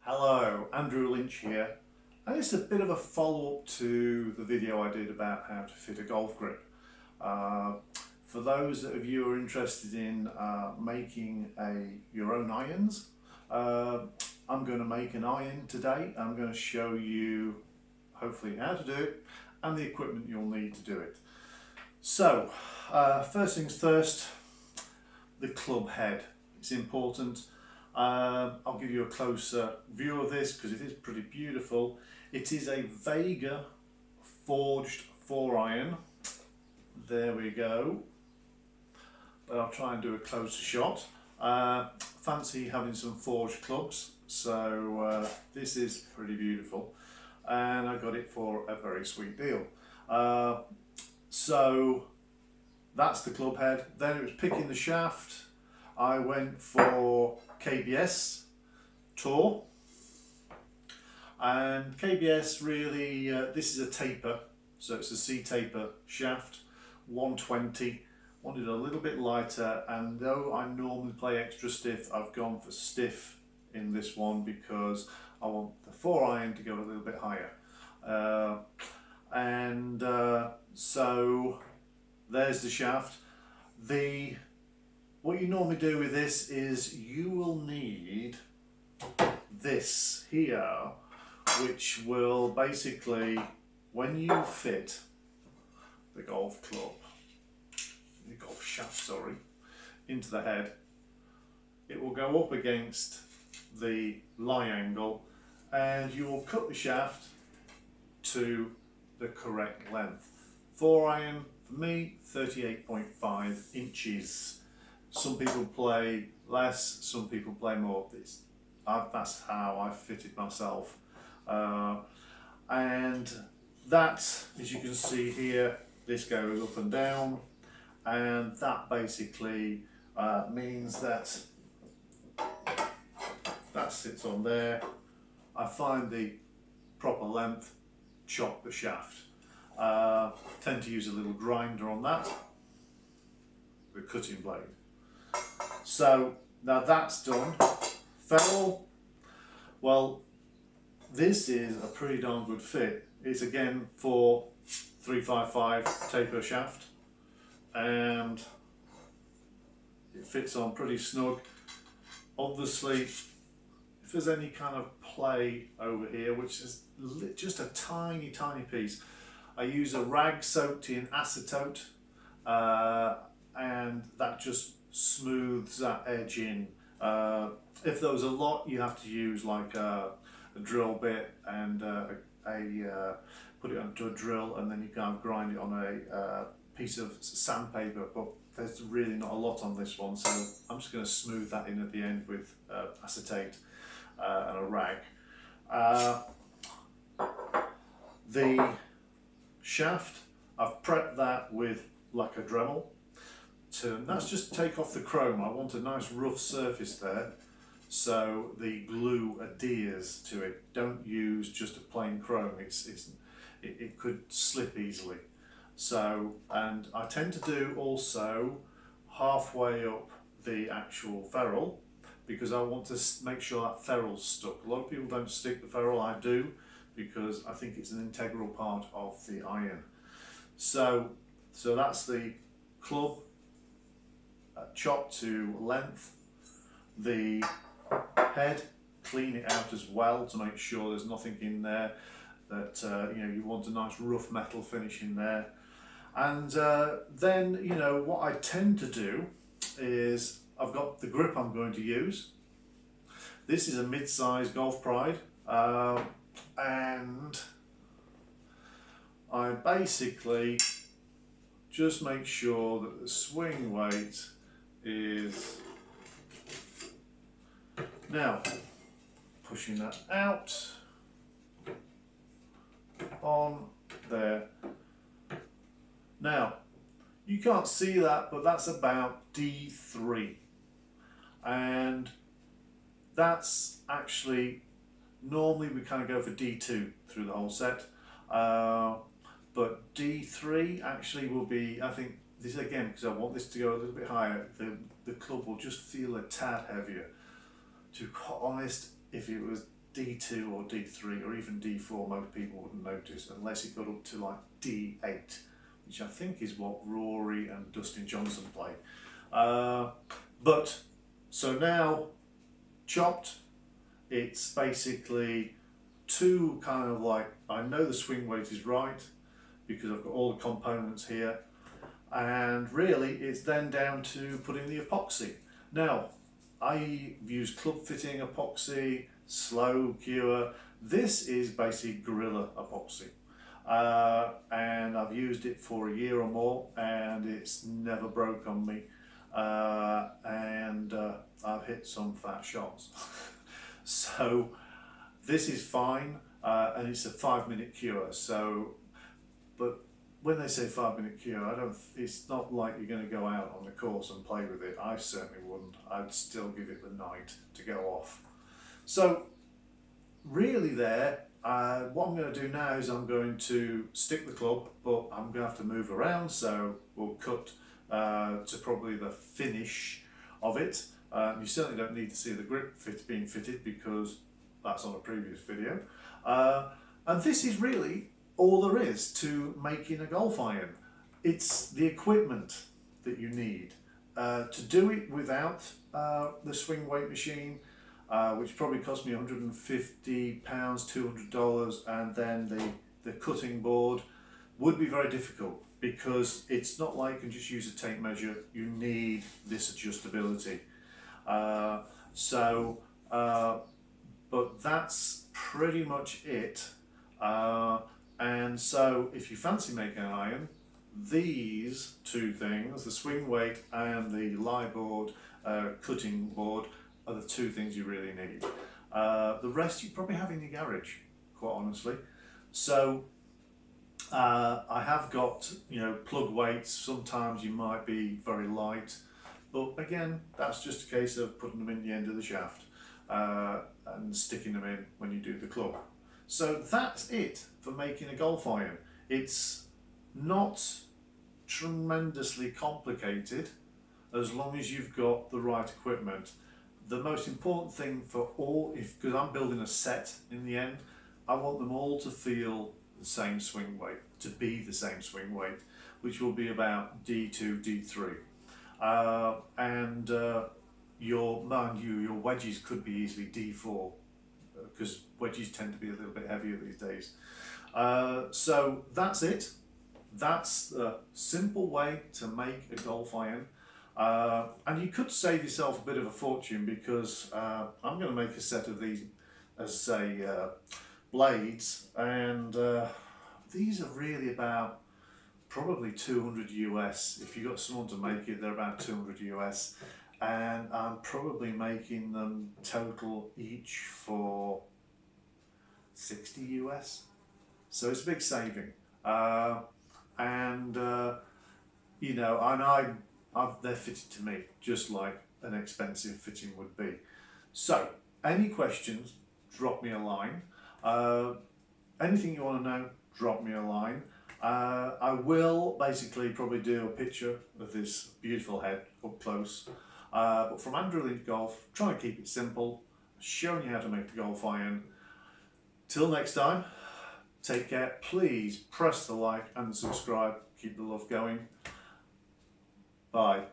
Hello, Andrew Lynch here, and it's a bit of a follow-up to the video I did about how to fit a golf grip. For those of you who are interested in making your own irons, I'm going to make an iron today. I'm going to show you hopefully how to do it and the equipment you'll need to do it. So, first things first, the club head. It's important. I'll give you a closer view of this because it is pretty beautiful. It is a Vega forged 4-iron. There we go. But I'll try and do a closer shot. Fancy having some forged clubs, so this is pretty beautiful, and I got it for a very sweet deal. So that's the club head. Then it was picking the shaft. I went for KBS Tour, and KBS really, this is a taper, so it's a C-taper shaft, 120. Wanted a little bit lighter, and though I normally play extra stiff, I've gone for stiff in this one because I want the 4-iron to go a little bit higher. So there's the shaft. What you normally do with this is you will need this here, which will basically, when you fit the golf club, the golf shaft, sorry, into the head, it will go up against the lie angle, and you will cut the shaft to the correct length. 4-iron for me, 38.5 inches. Some people play less, some people play more. That's how I fitted myself. And that, as you can see here, this goes up and down, and that basically means that sits on there. I find the proper length, chop the shaft. Tend to use a little grinder on that, the cutting blade. So now that's done. Ferrule, well, this is a pretty darn good fit. It's again for 355 taper shaft, and it fits on pretty snug. Obviously, if there's any kind of play over here, which is just a tiny piece, I use a rag soaked in acetote, and that just smooths that edge in. If there was a lot, you have to use like a drill bit and put it onto a drill, and then you kind of grind it on a piece of sandpaper, but there's really not a lot on this one, so I'm just going to smooth that in at the end with acetate and a rag. The shaft, I've prepped that with lacquer Dremel. That's just take off the chrome. I want a nice rough surface there so the glue adheres to it. Don't use just a plain chrome, it could slip easily. So, and I tend to do also halfway up the actual ferrule, because I want to make sure that ferrule's stuck. A lot of people don't stick the ferrule. I do, because I think it's an integral part of the iron. So that's the club chopped to length. The head, clean it out as well to make sure there's nothing in there that you want a nice rough metal finish in there. And then what I tend to do is, I've got the grip I'm going to use. This is a mid-size Golf Pride, and I basically just make sure that the swing weight is, now pushing that out on there. Now you can't see that, but that's about D3, and that's actually, normally we kind of go for D2 through the whole set, but D3 actually will be, I think, this again, because I want this to go a little bit higher, the club will just feel a tad heavier. To be quite honest, if it was D2 or D3 or even D4, most people wouldn't notice unless it got up to like D8, which I think is what Rory and Dustin Johnson play. But so now chopped, it's basically two kind of like, I know the swing weight is right because I've got all the components here, and really it's then down to putting the epoxy. Now I use club fitting epoxy, slow cure. This is basically Gorilla epoxy, and I've used it for a year or more and it's never broke on me, and I've hit some fat shots. So this is fine, and it's a 5-minute cure. So, but when they say 5-minute cure, it's not like you're going to go out on the course and play with it. I certainly wouldn't. I'd still give it the night to go off. So really there, what I'm going to do now is I'm going to stick the club, but I'm going to have to move around, so we'll cut to probably the finish of it. You certainly don't need to see the grip being fitted because that's on a previous video. And this is really all there is to making a golf iron. It's the equipment that you need to do it without the swing weight machine, which probably cost me £150, $200, and then the cutting board would be very difficult because it's not like you can just use a tape measure. You need this adjustability. But that's pretty much it. And so if you fancy making an iron, these two things, the swing weight and the lie board, cutting board, are the two things you really need. The rest you probably have in your garage, quite honestly. So I have got, plug weights. Sometimes you might be very light, but again, that's just a case of putting them in the end of the shaft and sticking them in when you do the club. So that's it for making a golf iron. It's not tremendously complicated as long as you've got the right equipment. The most important thing for all, because I'm building a set in the end, I want them all to feel the same swing weight, to be the same swing weight, which will be about D2, D3. Mind you, your wedges could be easily D4, because wedges tend to be a little bit heavier these days. So that's it. That's the simple way to make a golf iron. And you could save yourself a bit of a fortune because I'm going to make a set of these as say blades, and these are really about probably 200 US. If you got someone to make it, they're about 200 US, and I'm probably making them total each for 60 US. So it's a big saving, they're fitted to me just like an expensive fitting would be. So any questions, drop me a line. Anything you want to know, drop me a line. I will basically probably do a picture of this beautiful head up close. But from Andrew Lynch Golf, try and keep it simple, showing you how to make the golf iron. Till next time, take care. Please press the like and subscribe. Keep the love going. Bye.